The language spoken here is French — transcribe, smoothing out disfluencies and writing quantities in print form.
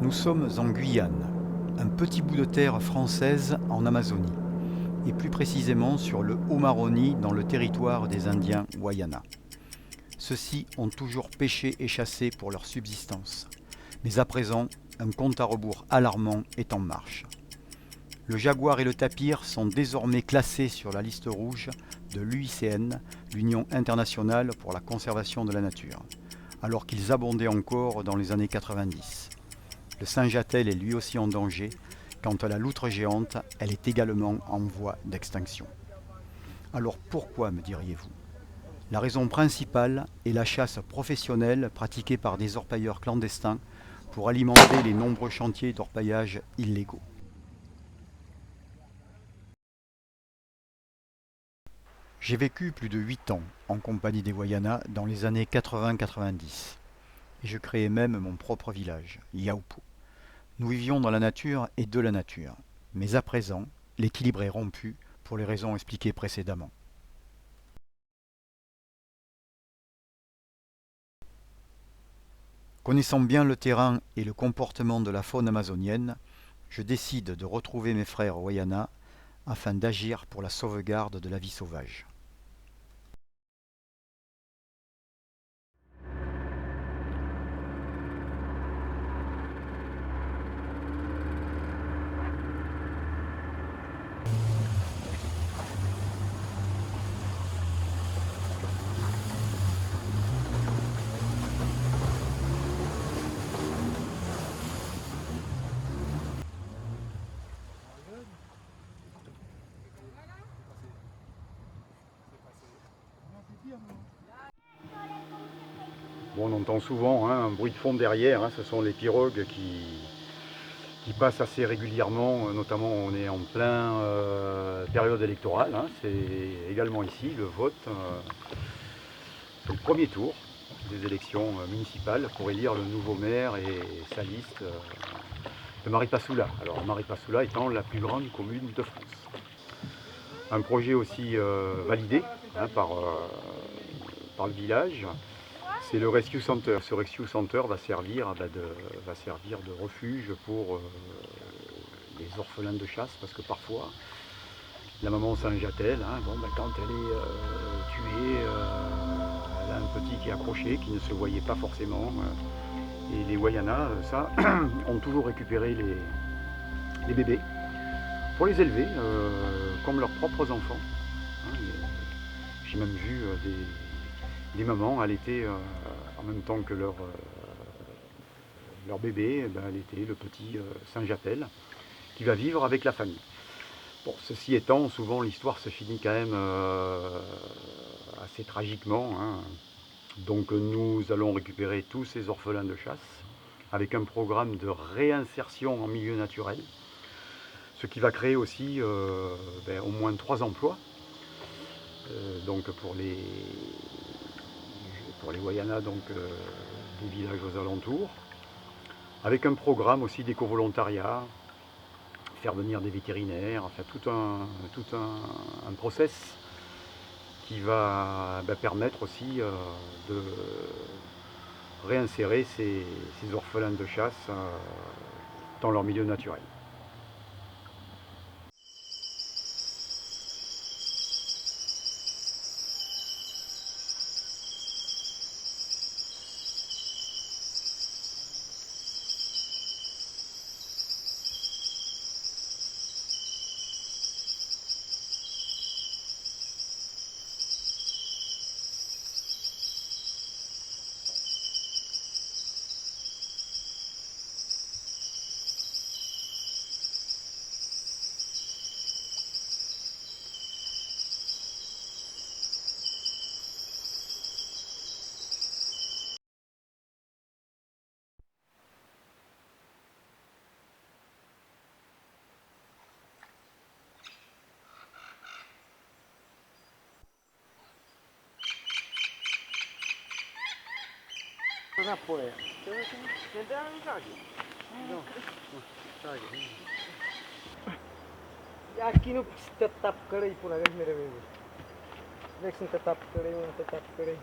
Nous sommes en Guyane, un petit bout de terre française en Amazonie, et plus précisément sur le Haut-Maroni dans le territoire des Indiens Wayana. Ceux-ci ont toujours pêché et chassé pour leur subsistance, mais à présent, un compte à rebours alarmant est en marche. Le jaguar et le tapir sont désormais classés sur la liste rouge de l'UICN, l'Union internationale pour la conservation de la nature, alors qu'ils abondaient encore dans les années 90. Le Saint-Jatel est lui aussi en danger. Quant à la loutre géante, elle est également en voie d'extinction. Alors pourquoi, me diriez-vous? La raison principale est la chasse professionnelle pratiquée par des orpailleurs clandestins pour alimenter les nombreux chantiers d'orpaillage illégaux. J'ai vécu plus de 8 ans en compagnie des Wayana dans les années 80-90 et je créais même mon propre village, Yaoupo. Nous vivions dans la nature et de la nature, mais à présent, l'équilibre est rompu pour les raisons expliquées précédemment. Connaissant bien le terrain et le comportement de la faune amazonienne, je décide de retrouver mes frères Wayana afin d'agir pour la sauvegarde de la vie sauvage. Bon, on entend souvent un bruit de fond derrière, ce sont les pirogues qui passent assez régulièrement, notamment on est en plein période électorale, c'est également ici le vote, c'est le premier tour des élections municipales pour élire le nouveau maire et sa liste de Maripasoula. Alors Maripasoula étant la plus grande commune de France. Un projet aussi validé par le village. C'est le Rescue Center. Ce Rescue Center va servir de refuge pour les orphelins de chasse, parce que parfois, la maman Saint-Jatel, quand elle est tuée, elle a un petit qui est accroché, qui ne se voyait pas forcément. Et les Wayana, ont toujours récupéré les bébés pour les élever comme leurs propres enfants. J'ai même vu des mamans allaiter en même temps que leur bébé, allaiter le petit Saint-Jatel, qui va vivre avec la famille. Bon, ceci étant, souvent l'histoire se finit quand même assez tragiquement. Donc nous allons récupérer tous ces orphelins de chasse avec un programme de réinsertion en milieu naturel, ce qui va créer aussi au moins 3 emplois. Donc pour les Wayana, des villages aux alentours, avec un programme aussi d'éco-volontariat, faire venir des vétérinaires, enfin tout un process qui va permettre aussi de réinsérer ces orphelins de chasse dans leur milieu naturel. Napoje. Aqui no tetap kali pun agak mere mere. Vexin tetap kali, tetap kali.